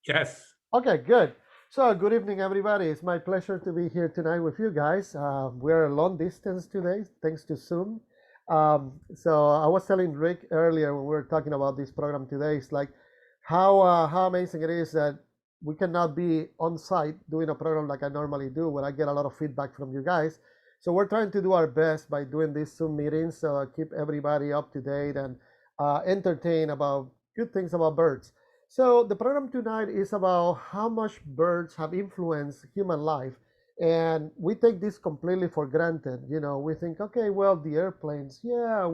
Yes. Okay, good. So, good evening, everybody. It's my pleasure to be here tonight with you guys. We're a long distance today, thanks to Zoom. So, I was telling Rick earlier when we were talking about this program today, it's like how amazing it is that we cannot be on site doing a program like I normally do, where I get a lot of feedback from you guys. So, we're trying to do our best by doing these Zoom meetings, so keep everybody up to date and entertain about good things about birds. So the program tonight is about how much birds have influenced human life. And we take this completely for granted. We think, okay, well, the airplanes, yeah,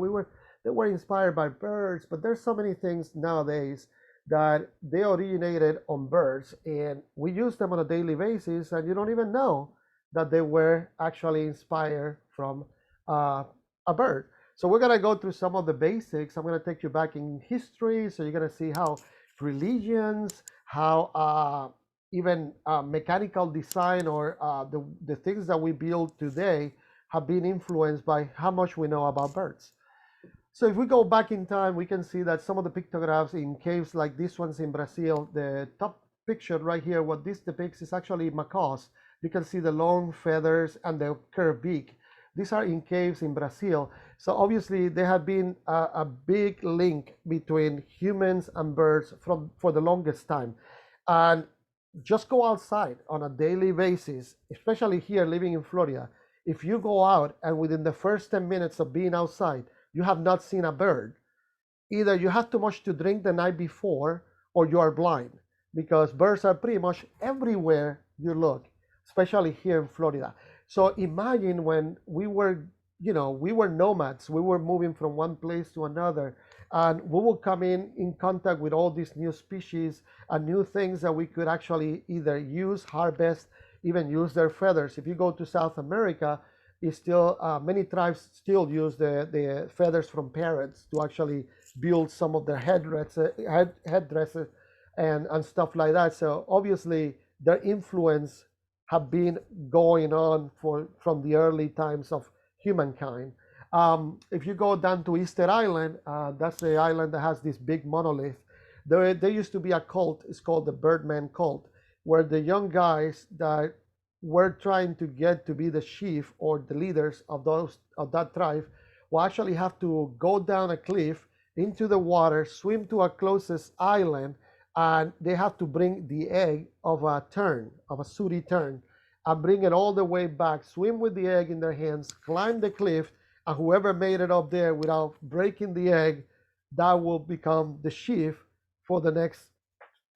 they were inspired by birds, but there's so many things nowadays that they originated on birds and we use them on a daily basis and you don't even know that they were actually inspired from uh, a bird. So we're gonna go through some of the basics. I'm gonna take you back in history, so you're gonna see how religions, how even mechanical design or the things that we build today have been influenced by how much we know about birds. So if we go back in time, we can see that some of the pictographs in caves like this one's in Brazil, the top picture right here, what this depicts is actually macaws. You can see the long feathers and the curved beak. These are in caves in Brazil. So obviously there have been a big link between humans and birds for the longest time. And just go outside on a daily basis, especially here living in Florida. If you go out and within the first 10 minutes of being outside, you have not seen a bird, either you had too much to drink the night before or you are blind because birds are pretty much everywhere you look, especially here in Florida. So imagine when we were nomads, we were moving from one place to another, and we will come in contact with all these new species and new things that we could actually either use, harvest, even use their feathers. If you go to South America, is still many tribes still use the feathers from parrots to actually build some of their headdresses and stuff like that. So obviously their influence have been going on from the early times of humankind. If you go down to Easter Island, that's the island that has this big monolith. There used to be a cult. It's called the Birdman cult, where the young guys that were trying to get to be the chief or the leaders of that tribe will actually have to go down a cliff into the water, swim to a closest island, and they have to bring the egg of a sooty tern, and bring it all the way back, swim with the egg in their hands, climb the cliff, and whoever made it up there without breaking the egg, that will become the chief for the next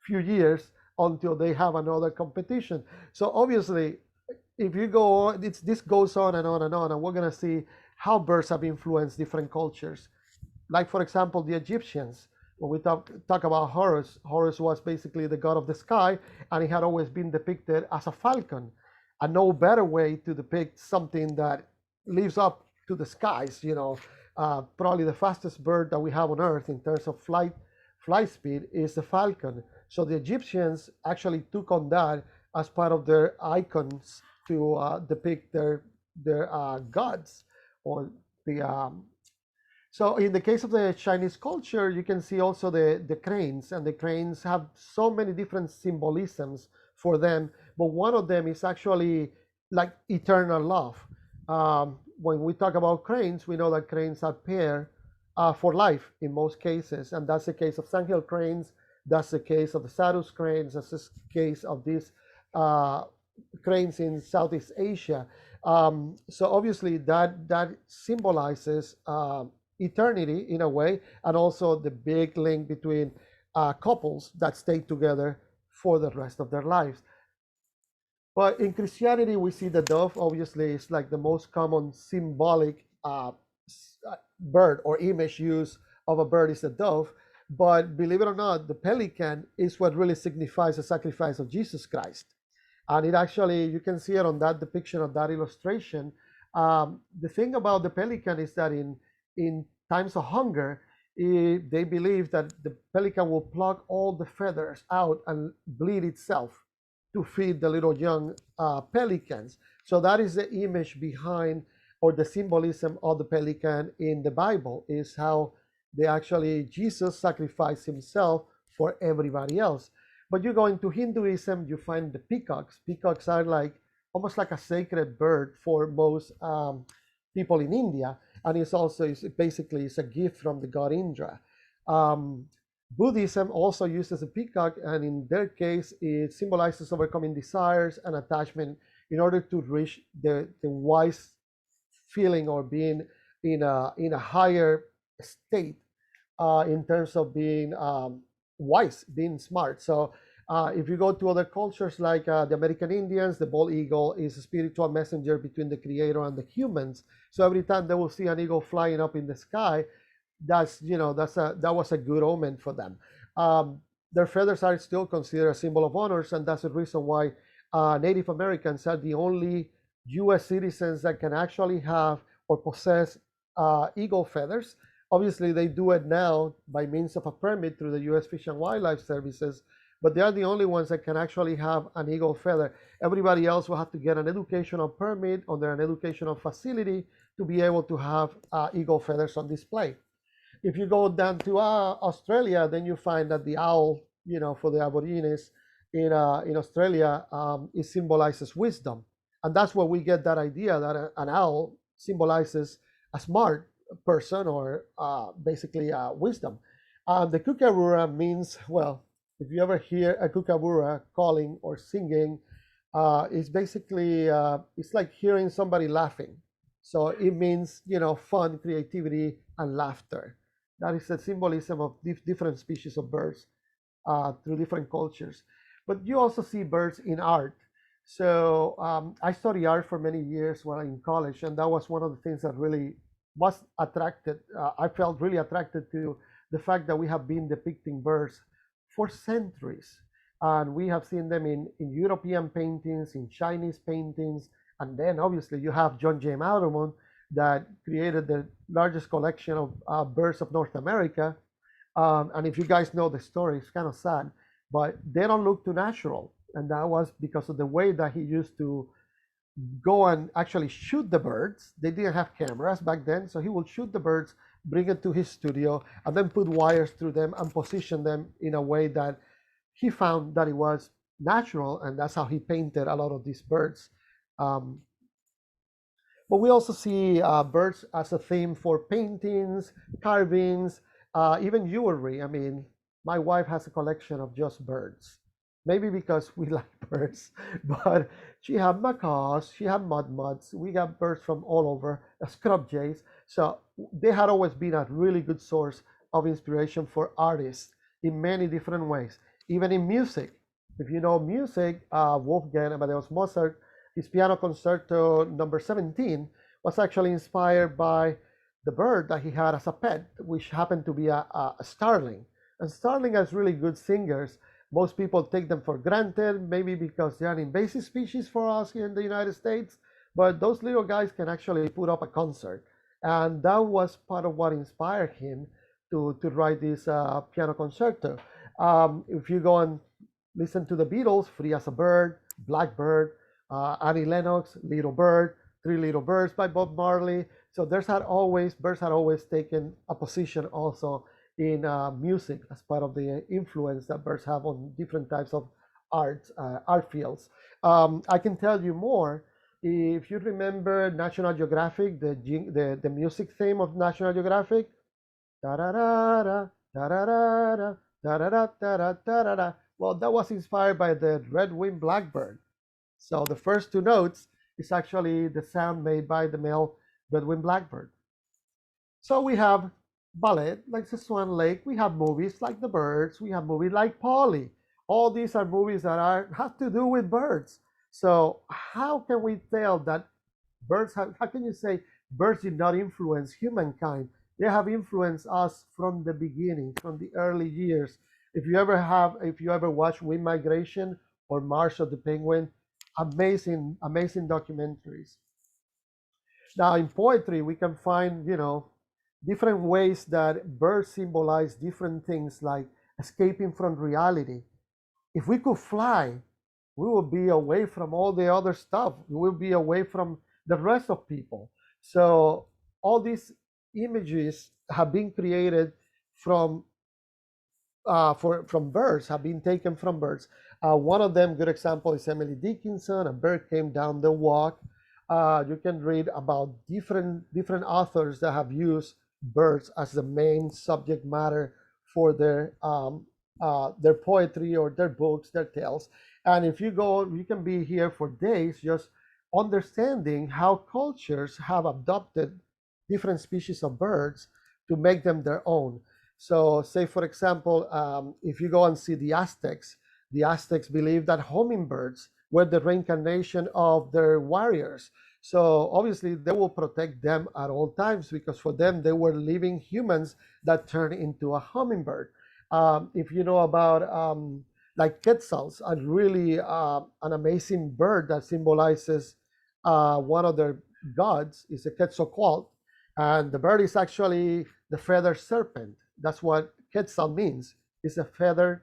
few years until they have another competition. So obviously, if you go on, this goes on and on and on, and we're gonna see how birds have influenced different cultures. Like for example, the Egyptians. When we talk about Horus, Horus was basically the god of the sky, and he had always been depicted as a falcon. And no better way to depict something that lives up to the skies. Probably the fastest bird that we have on Earth in terms of flight speed is the falcon. So the Egyptians actually took on that as part of their icons to depict their gods or the so in the case of the Chinese culture, you can see also the cranes, and the cranes have so many different symbolisms for them. But one of them is actually like eternal love. When we talk about cranes, we know that cranes are paired for life in most cases, and that's the case of sandhill cranes. That's the case of the Sarus cranes. That's the case of these uh, cranes in Southeast Asia. So obviously that symbolizes eternity in a way, and also the big link between couples that stay together for the rest of their lives. But in Christianity, we see the dove. Obviously, it's like the most common symbolic bird or image used of a bird is the dove. But believe it or not, the pelican is what really signifies the sacrifice of Jesus Christ. And it actually, you can see it on that depiction of that illustration. The thing about the pelican is that in times of hunger, they believe that the pelican will pluck all the feathers out and bleed itself to feed the little young pelicans. So that is the image behind or the symbolism of the pelican in the Bible, is how they actually Jesus sacrificed himself for everybody else. But you go into Hinduism, you find the peacocks. Peacocks are like almost like a sacred bird for most people in India, and it's basically it's a gift from the god Indra. Um, Buddhism also uses a peacock, and in their case, it symbolizes overcoming desires and attachment in order to reach the wise feeling or being in a higher state in terms of being wise, being smart. So if you go to other cultures like the American Indians, the bald eagle is a spiritual messenger between the creator and the humans. So every time they will see an eagle flying up in the sky, that was a good omen for them. Their feathers are still considered a symbol of honors, and that's the reason why Native Americans are the only U.S. citizens that can actually have or possess eagle feathers. Obviously, they do it now by means of a permit through the U.S. Fish and Wildlife Services, but they are the only ones that can actually have an eagle feather. Everybody else will have to get an educational permit under an educational facility to be able to have eagle feathers on display. If you go down to Australia, then you find that the owl, for the Aborigines in Australia, it symbolizes wisdom, and that's where we get that idea that an owl symbolizes a smart person or basically wisdom. The kookaburra means, well, if you ever hear a kookaburra calling or singing, it's basically it's like hearing somebody laughing. So it means fun, creativity, and laughter. That is the symbolism of different species of birds through different cultures. But you also see birds in art. So I studied art for many years while in college, and that was one of the things that really was attracted. I felt really attracted to the fact that we have been depicting birds for centuries, and we have seen them in European paintings, in Chinese paintings, and then obviously you have John James Audubon that created the largest collection of birds of North America. And if you guys know the story, it's kind of sad, but they don't look too natural. And that was because of the way that he used to go and actually shoot the birds. They didn't have cameras back then, so he would shoot the birds, bring it to his studio, and then put wires through them and position them in a way that he found that it was natural, and that's how he painted a lot of these birds. Um, but we also see birds as a theme for paintings, carvings, even jewelry. I mean, my wife has a collection of just birds. Maybe because we like birds, but she had macaws, she had mudmods. We got birds from all over, scrub jays. So they had always been a really good source of inspiration for artists in many different ways, even in music. If you know music, Wolfgang Amadeus Mozart, his piano concerto number 17 was actually inspired by the bird that he had as a pet, which happened to be a starling. And starling has really good singers. Most people take them for granted, maybe because they're an invasive species for us here in the United States, but those little guys can actually put up a concert. And that was part of what inspired him to write this piano concerto. If you go and listen to the Beatles, Free as a Bird, Blackbird, Annie Lennox, Little Bird, Three Little Birds by Bob Marley. So birds had always taken a position also in music as part of the influence that birds have on different types of art fields. I can tell you more. If you remember National Geographic, the music theme of National Geographic, da-da-da-da, da-da-da-da, da-da-da-da, da-da-da. Well, that was inspired by the red-winged blackbird. So the first two notes is actually the sound made by the male red-winged blackbird. So we have ballet like the Swan Lake. We have movies like The Birds. We have movies like Polly. All these are movies that have to do with birds. So how can we tell that how can you say birds did not influence humankind? They have influenced us from the beginning, from the early years. If you ever watch Wind Migration or March of the Penguin, amazing documentaries. Now in poetry, we can find, different ways that birds symbolize different things like escaping from reality. If we could fly, we will be away from all the other stuff. We will be away from the rest of people. So all these images have been created from from birds have been taken from birds. One of them, good example, is Emily Dickinson. A bird came down the walk. You can read about different authors that have used birds as the main subject matter for their poetry or their books, their tales. And if you go, you can be here for days just understanding how cultures have adopted different species of birds to make them their own. So, say for example, if you go and see the Aztecs believed that hummingbirds were the reincarnation of their warriors. So obviously they will protect them at all times because for them they were living humans that turned into a hummingbird. If you know about like quetzals, a really an amazing bird that symbolizes one of their gods is a quetzalcoatl, and the bird is actually the feathered serpent. That's what quetzal means. It's a feathered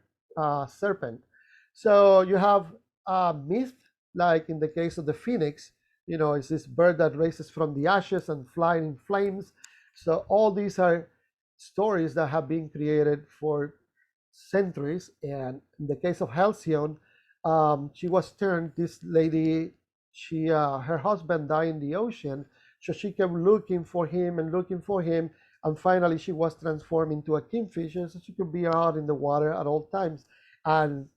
serpent. So you have myth, like in the case of the phoenix, it's this bird that raises from the ashes and flying in flames. So all these are stories that have been created for centuries. And in the case of Halcyon, she was turned, this lady, her husband died in the ocean, so she kept looking for him and looking for him, and finally she was transformed into a kingfisher, so she could be out in the water at all times. And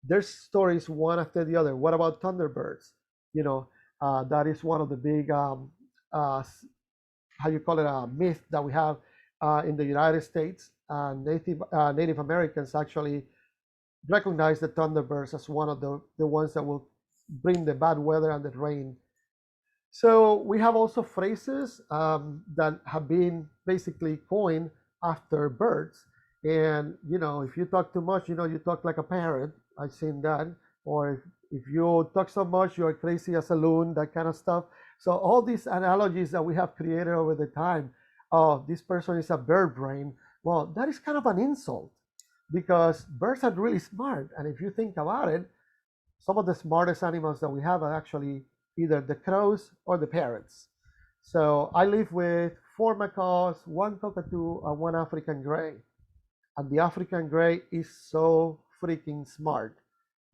there's stories one after the other. What about thunderbirds? That is one of the big how you call it, a myth that we have in the United States. Native Americans actually recognize the thunderbirds as one of the ones that will bring the bad weather and the rain. So we have also phrases that have been basically coined after birds. And if you talk too much, you talk like a parrot. I've seen that. Or if you talk so much, you're crazy as a loon, that kind of stuff. So all these analogies that we have created over the time, oh, this person is a bird brain. Well, that is kind of an insult because birds are really smart. And if you think about it, some of the smartest animals that we have are actually either the crows or the parrots. So I live with 4 macaws, 1 cockatoo, and 1 African gray. And the African gray is so freaking smart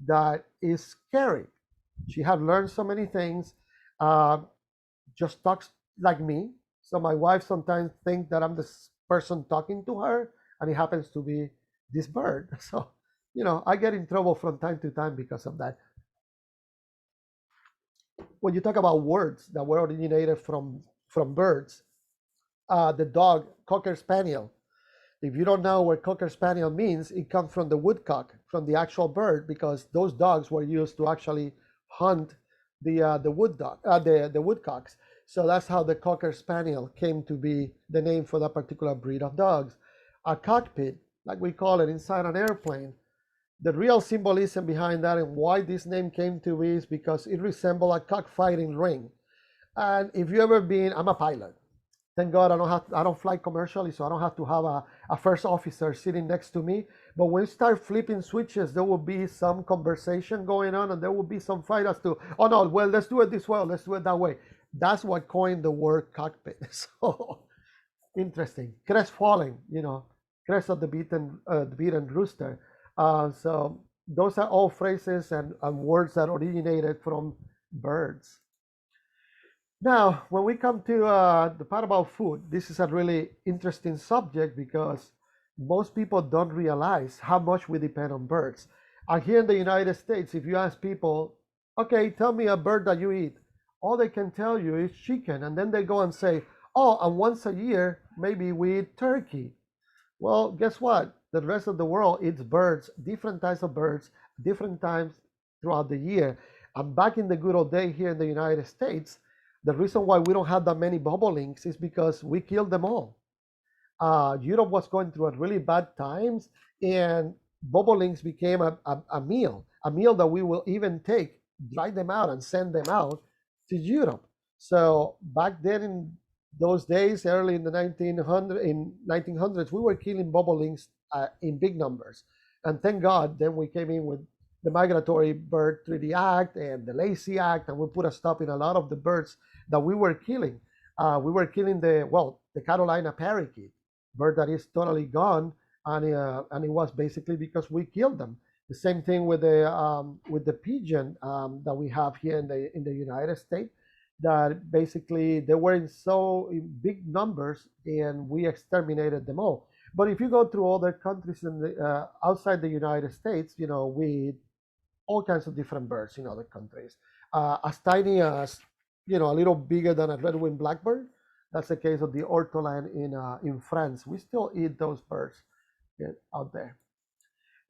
that is scary. She had learned so many things, uh, just talks like me. So my wife sometimes thinks that I'm the person talking to her, and it happens to be this bird. So, I get in trouble from time to time because of that. When you talk about words that were originated from birds, the dog Cocker Spaniel. If you don't know what Cocker Spaniel means, it comes from the woodcock, from the actual bird, because those dogs were used to actually hunt the woodcocks. So that's how the Cocker Spaniel came to be the name for that particular breed of dogs. A cockpit, like we call it inside an airplane, the real symbolism behind that and why this name came to be is because it resembled a cockfighting ring. And if you ever been, I'm a pilot. Thank God I don't fly commercially, so I don't have to have a first officer sitting next to me. But when you start flipping switches, there will be some conversation going on, and there will be some fight as to, oh no, well, let's do it this way, let's do it that way. That's what coined the word cockpit. So interesting. Crestfallen, crest of the beaten rooster. So those are all phrases and words that originated from birds. Now, when we come to the part about food, this is a really interesting subject because most people don't realize how much we depend on birds. And here in the United States, if you ask people, okay, tell me a bird that you eat, all they can tell you is chicken. And then they go and say, oh, and once a year, maybe we eat turkey. Well, guess what? The rest of the world eats birds, different types of birds, different times throughout the year. And back in the good old day here in the United States, the reason why we don't have that many bobolinks is because we killed them all. Europe was going through a really bad times, and bobolinks became a meal that we will even take, dry them out, and send them out to Europe. So back then in those days, early in the 1900s, we were killing bobolinks in big numbers. And thank God, then we came in with the Migratory Bird Treaty Act and the Lacey Act, and we put a stop in a lot of the birds that we were killing. We were killing the Carolina parakeet, bird that is totally gone. and it was basically because we killed them. The same thing with the pigeon that we have here in the United States. That basically they were in big numbers, and we exterminated them all. But if you go through other countries outside the United States, we all kinds of different birds in other countries, as tiny as a little bigger than a red-winged blackbird. That's the case of the ortolan in France. We still eat those birds out there.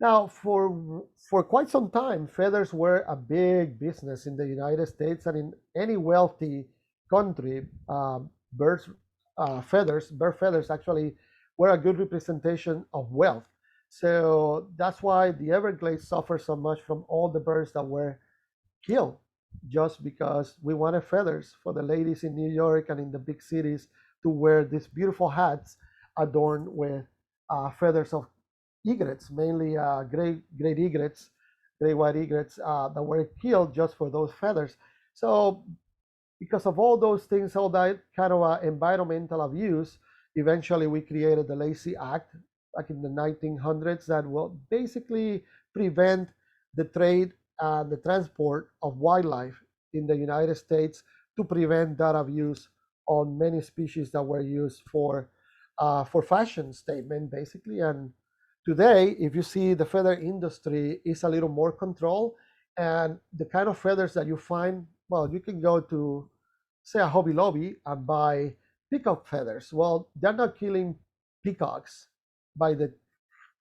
Now, for quite some time, feathers were a big business in the United States and in any wealthy country. Birds bird feathers actually were a good representation of wealth. So that's why the Everglades suffer so much from all the birds that were killed, just because we wanted feathers for the ladies in New York and in the big cities to wear these beautiful hats adorned with feathers of egrets, mainly great egrets, great white egrets that were killed just for those feathers. So because of all those things, all that kind of environmental abuse, eventually we created the Lacey Act back in the 1900s that will basically prevent the trade and the transport of wildlife in the United States, to prevent that abuse on many species that were used for fashion statement, basically. And today, if you see, the feather industry is a little more controlled, and the kind of feathers that you find, well, you can go to, say, a Hobby Lobby and buy peacock feathers. Well, they're not killing peacocks by the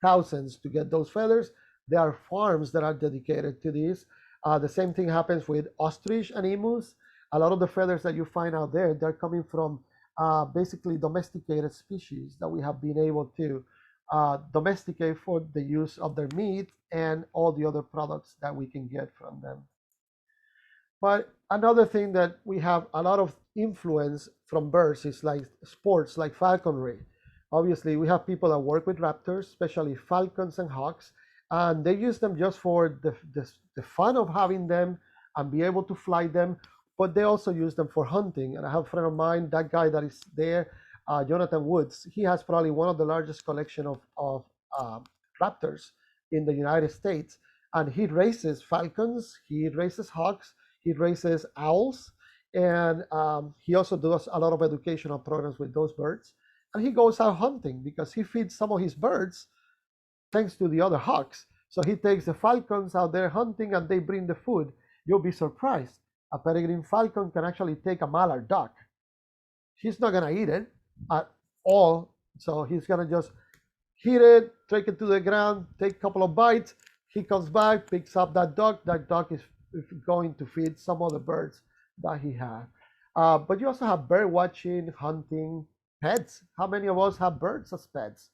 thousands to get those feathers. There are farms that are dedicated to this. The same thing happens with ostrich and emus. A lot of the feathers that you find out there, they're coming from basically domesticated species that we have been able to domesticate for the use of their meat and all the other products that we can get from them. But another thing that we have a lot of influence from birds is like sports, like falconry. Obviously, we have people that work with raptors, especially falcons and hawks, and they use them just for the fun of having them and be able to fly them, but they also use them for hunting. And I have a friend of mine, that guy that is there, Jonathan Woods, he has probably one of the largest collection of raptors in the United States, and he raises falcons, he raises hawks, he raises owls, and he also does a lot of educational programs with those birds. And he goes out hunting because he feeds some of his birds thanks to the other hawks. So he takes the falcons out there hunting, and they bring the food. You'll be surprised. A peregrine falcon can actually take a mallard duck. He's not going to eat it at all. So he's going to just hit it, take it to the ground, take a couple of bites. He comes back, picks up that duck. That duck is going to feed some of the birds that he had. But you also have bird watching, hunting, pets. How many of us have birds as pets?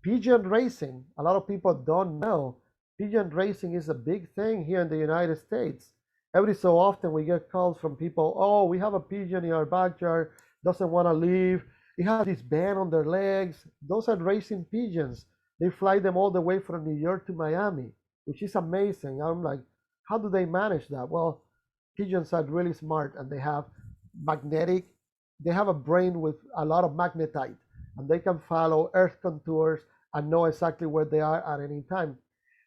Pigeon racing. A lot of people don't know. Pigeon racing is a big thing here in the United States. Every so often we get calls from people, oh, we have a pigeon in our backyard, doesn't want to leave. It has this band on their legs. Those are racing pigeons. They fly them all the way from New York to Miami, which is amazing. I'm like, how do they manage that? Well, pigeons are really smart, and they have a brain with a lot of magnetite, and they can follow earth contours and know exactly where they are at any time.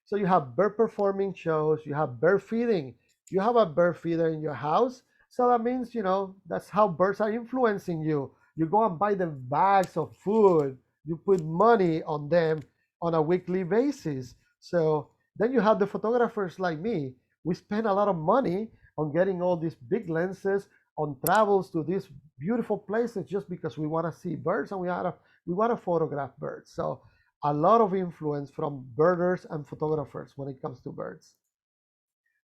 So you have bird performing shows, you have bird feeding. You have a bird feeder in your house, so that means, that's how birds are influencing you. You go and buy them bags of food, you put money on them on a weekly basis. So then you have the photographers like me. We spend a lot of money on getting all these big lenses, on travels to these beautiful places, just because we want to see birds and we want to photograph birds. So a lot of influence from birders and photographers when it comes to birds.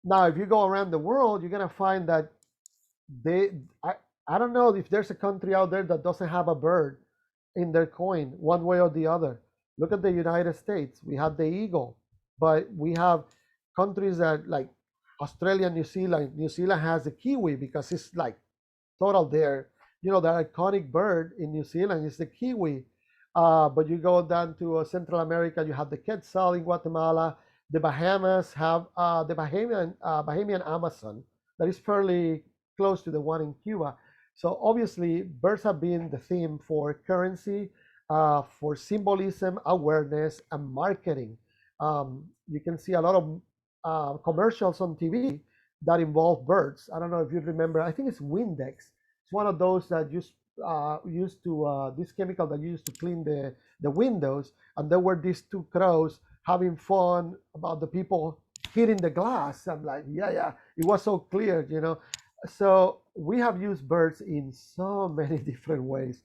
Now, if you go around the world, you're gonna find that they I don't know if there's a country out there that doesn't have a bird in their coin, one way or the other. Look at the United States. We have the eagle, but we have countries that, like Australia, New Zealand. New Zealand has the kiwi because it's like total there. The iconic bird in New Zealand is the kiwi. But you go down to Central America, you have the quetzal in Guatemala. The Bahamas have the Bahamian Amazon that is fairly close to the one in Cuba. So obviously, birds have been the theme for currency. for symbolism, awareness, and marketing. You can see a lot of commercials on TV that involve birds. I don't know if you remember. I think it's Windex. It's one of those that used to this chemical that used to clean the windows, and there were these two crows having fun about the people hitting the glass. I'm like, yeah, yeah, it was so clear, you know. So we have used birds in so many different ways.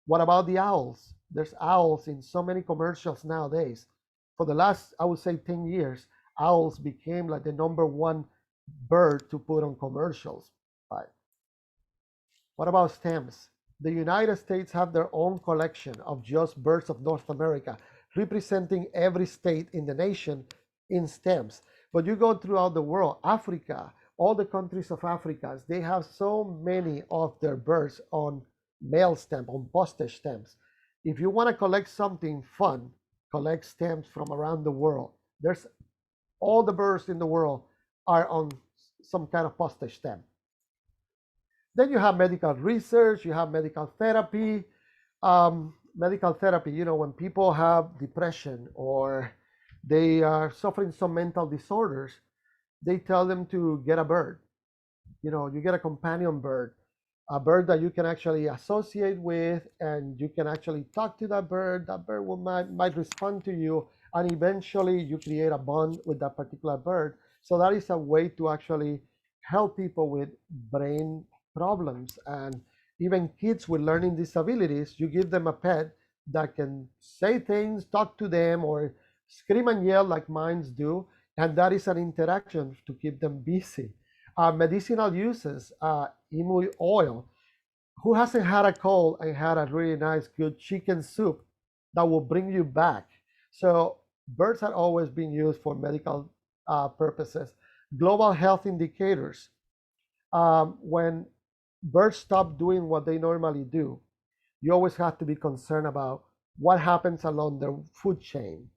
What about the owls? There's owls in so many commercials nowadays. For the last, I would say, 10 years, owls became like the number one bird to put on commercials. Right. What about stamps? The United States have their own collection of just birds of North America, representing every state in the nation in stamps. But you go throughout the world, Africa, all the countries of Africa, they have so many of their birds on mail stamp, on postage stamps. If you want to collect something fun, collect stamps from around the world. There's all the birds in the world are on some kind of postage stamp. Then you have medical research, you have medical therapy. Medical therapy, you know, when people have depression or they are suffering some mental disorders, they tell them to get a bird. You know, you get a companion bird, a bird that you can actually associate with, and you can actually talk to that bird. That bird might respond to you, and eventually you create a bond with that particular bird. So that is a way to actually help people with brain problems, and even kids with learning disabilities. You give them a pet that can say things, talk to them, or scream and yell like mines do, and that is an interaction to keep them busy. Medicinal uses, emu oil. Who hasn't had a cold and had a really nice, good chicken soup that will bring you back? So birds have always been used for medical purposes. Global health indicators. When birds stop doing what they normally do, you always have to be concerned about what happens along the food chain.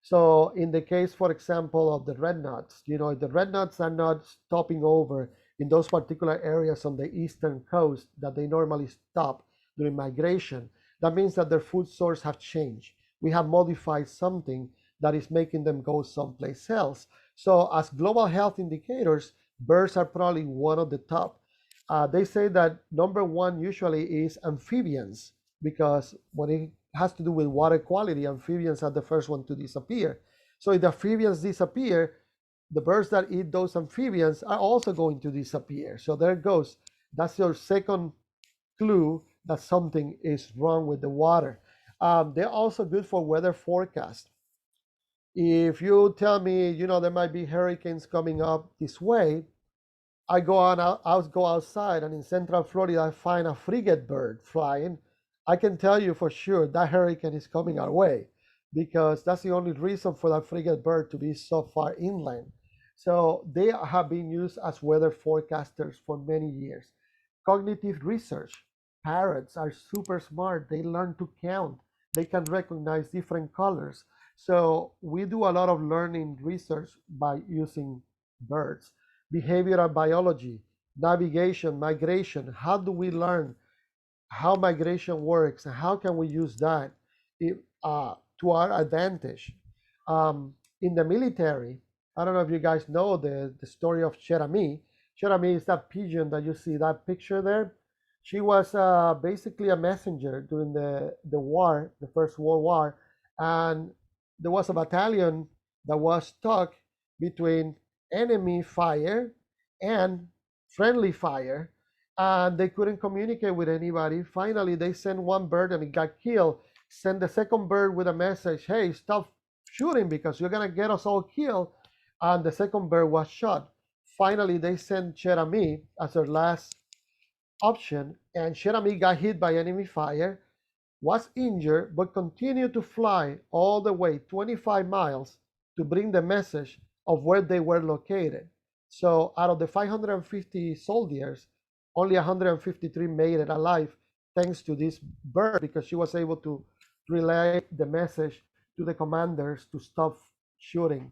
So in the case, for example, of the red nuts, you know, if the red nuts are not stopping over in those particular areas on the eastern coast that they normally stop during migration, that means that their food source have changed. We have modified something that is making them go someplace else. So as global health indicators, birds are probably one of the top. They say that number one usually is amphibians, because when it has to do with water quality, amphibians are the first one to disappear. So if the amphibians disappear, the birds that eat those amphibians are also going to disappear. So there it goes. That's your second clue that something is wrong with the water. They're also good for weather forecast. If you tell me, you know, there might be hurricanes coming up this way, I go on out, I go outside, and in Central Florida, I find a frigate bird flying. I can tell you for sure that hurricane is coming our way, because that's the only reason for that frigate bird to be so far inland. So they have been used as weather forecasters for many years. Cognitive research. Parrots are super smart. They learn to count. They can recognize different colors. So we do a lot of learning research by using birds. Behavioral biology, navigation, migration. How do we learn how migration works, and how can we use that to our advantage? In the military, I don't know if you guys know the story of Cherami. Cherami is that pigeon that you see, that picture there. She was basically a messenger during the war, the First World War, and there was a battalion that was stuck between enemy fire and friendly fire, and they couldn't communicate with anybody. Finally, they sent one bird and it got killed. Send the second bird with a message, hey, stop shooting because you're gonna get us all killed. And the second bird was shot. Finally, they sent Cherami as their last option, and Cherami got hit by enemy fire, was injured, but continued to fly all the way 25 miles to bring the message of where they were located. So out of the 550 soldiers, only 153 made it alive thanks to this bird, because she was able to relay the message to the commanders to stop shooting.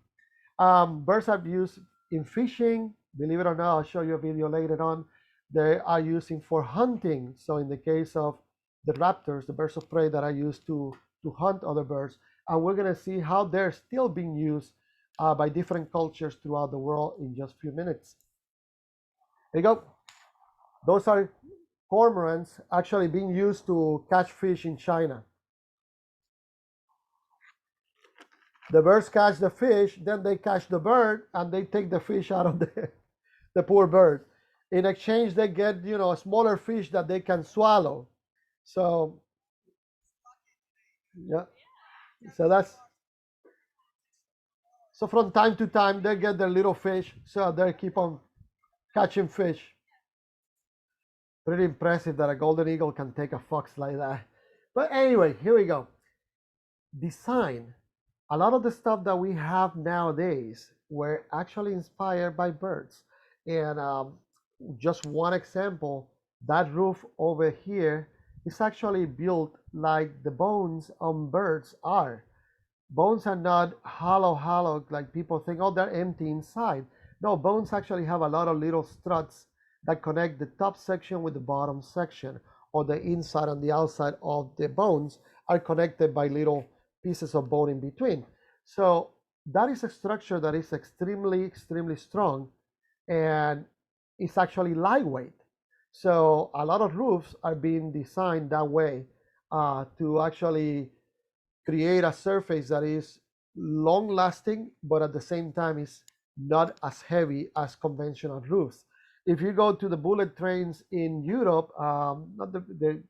Birds are used in fishing. Believe it or not, I'll show you a video later on. They are using for hunting. So in the case of the raptors, the birds of prey that I use to hunt other birds. And we're going to see how they're still being used by different cultures throughout the world in just a few minutes. There you go. Those are cormorants actually being used to catch fish in China. The birds catch the fish, then they catch the bird, and they take the fish out of the poor bird. In exchange, they get, you know, a smaller fish that they can swallow. So yeah, so that's so from time to time they get their little fish, so they keep on catching fish. Pretty impressive that a golden eagle can take a fox like that. But anyway, here we go. Design. A lot of the stuff that we have nowadays were actually inspired by birds. And just one example, that roof over here is actually built like the bones on birds are. Bones are not hollow like people think, oh, they're empty inside. No, bones actually have a lot of little struts that connect the top section with the bottom section, or the inside and the outside of the bones are connected by little pieces of bone in between. So that is a structure that is extremely strong, and it's actually lightweight. So a lot of roofs are being designed that way to actually create a surface that is long lasting, but at the same time is not as heavy as conventional roofs. If you go to the bullet trains in Europe, not the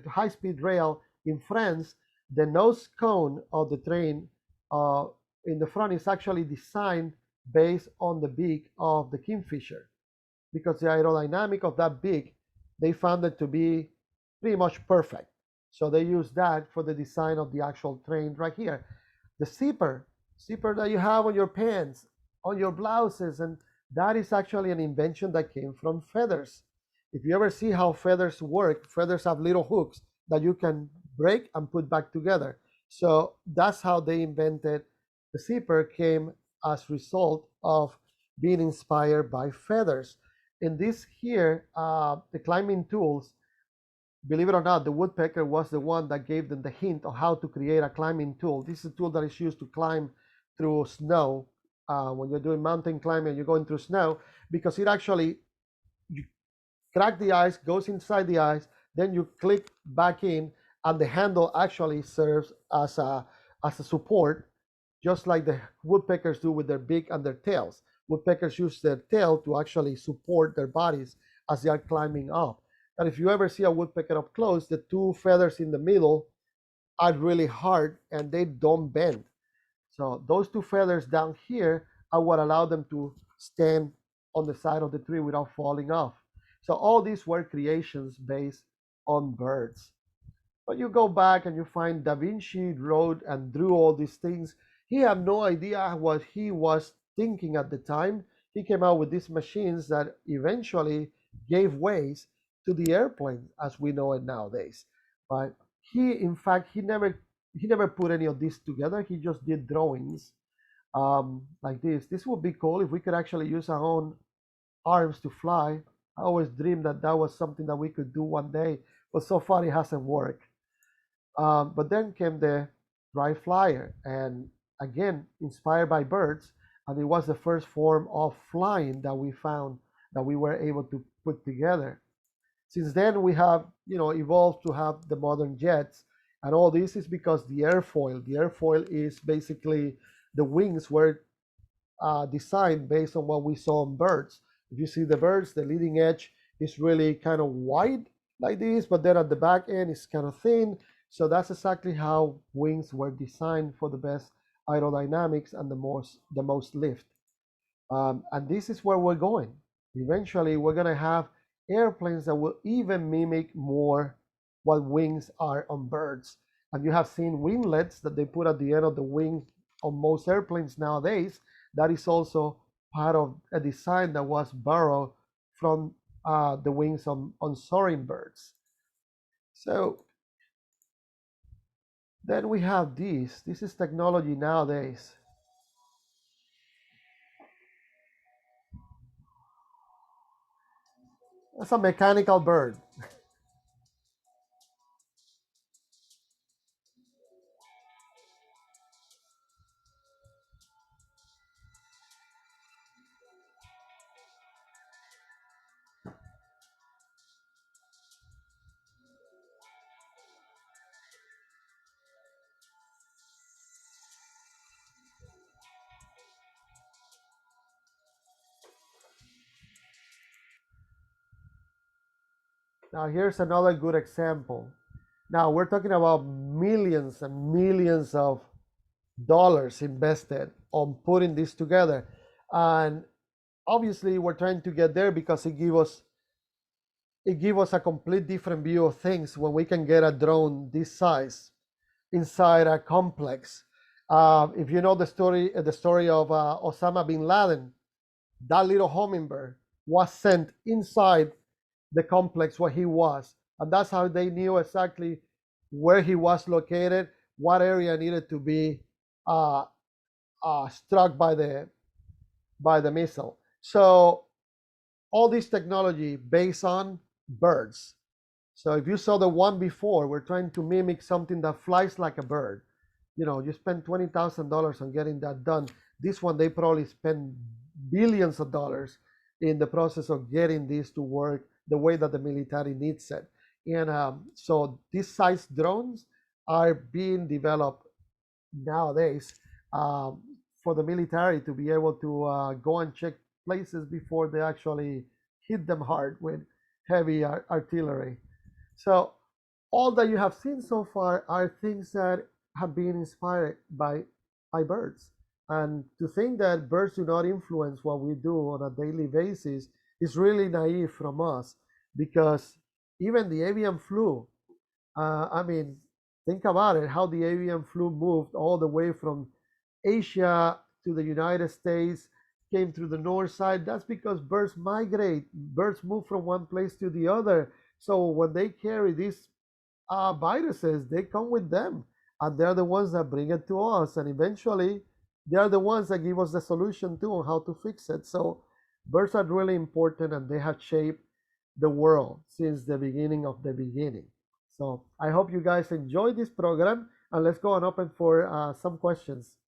high speed rail in France, the nose cone of the train uh, in the front is actually designed based on the beak of the kingfisher, because the aerodynamic of that beak, they found it to be pretty much perfect. So they use that for the design of the actual train right here. The zipper that you have on your pants, on your blouses, and that is actually an invention that came from feathers. If you ever see how feathers work, feathers have little hooks that you can break and put back together. So that's how they invented the zipper, came as result of being inspired by feathers. In this here, the climbing tools, believe it or not, the woodpecker was the one that gave them the hint of how to create a climbing tool. This is a tool that is used to climb through snow when you're doing mountain climbing and you're going through snow, because it actually, you crack the ice, goes inside the ice, then you click back in, and the handle actually serves as a support, just like the woodpeckers do with their beak and their tails. Woodpeckers use their tail to actually support their bodies as they are climbing up. And if you ever see a woodpecker up close, the two feathers in the middle are really hard and they don't bend. So those two feathers down here are what allow them to stand on the side of the tree without falling off. So all these were creations based on birds. But you go back and you find Da Vinci wrote and drew all these things. He had no idea what he was thinking at the time. He came out with these machines that eventually gave ways to the airplane as we know it nowadays. But he, in fact, he never put any of this together. He just did drawings like this. This would be cool if we could actually use our own arms to fly. I always dreamed that that was something that we could do one day, but so far it hasn't worked. But then came the dry flyer, and again, inspired by birds, and it was the first form of flying that we found that we were able to put together. Since then, we have, you know, evolved to have the modern jets, and all this is because the airfoil. The airfoil is basically the wings were designed based on what we saw on birds. If you see the birds, the leading edge is really kind of wide like this, but then at the back end it's kind of thin. So that's exactly how wings were designed for the best aerodynamics and the most lift. And this is where we're going. Eventually, we're gonna have airplanes that will even mimic more what wings are on birds. And you have seen winglets that they put at the end of the wing on most airplanes nowadays. That is also part of a design that was borrowed from the wings on soaring birds. So then we have this. This is technology nowadays. That's a mechanical bird. Now, here's another good example. Now, we're talking about millions and millions of dollars invested on putting this together. And obviously, we're trying to get there because it give us a complete different view of things when we can get a drone this size inside a complex. If you know the story of Osama bin Laden, that little hummingbird was sent inside the complex where he was, and that's how they knew exactly where he was located, what area needed to be uh, struck by the missile. So all this technology based on birds. So if you saw the one before, we're trying to mimic something that flies like a bird. You spend $20,000 on getting that done. This one, they probably spend billions of dollars in the process of getting this to work the way that the military needs it. And so these size drones are being developed nowadays um, for the military to be able to go and check places before they actually hit them hard with heavy artillery. So all that you have seen so far are things that have been inspired by birds. And to think that birds do not influence what we do on a daily basis is really naive from us, because even the avian flu, I mean, think about it, how the avian flu moved all the way from Asia to the United States, came through the north side. That's because birds migrate, birds move from one place to the other. So when they carry these viruses, they come with them, and they're the ones that bring it to us, and eventually they're the ones that give us the solution to on how to fix it. So birds are really important, and they have shaped the world since the beginning of the beginning. So I hope you guys enjoy this program, and let's go and open for some questions.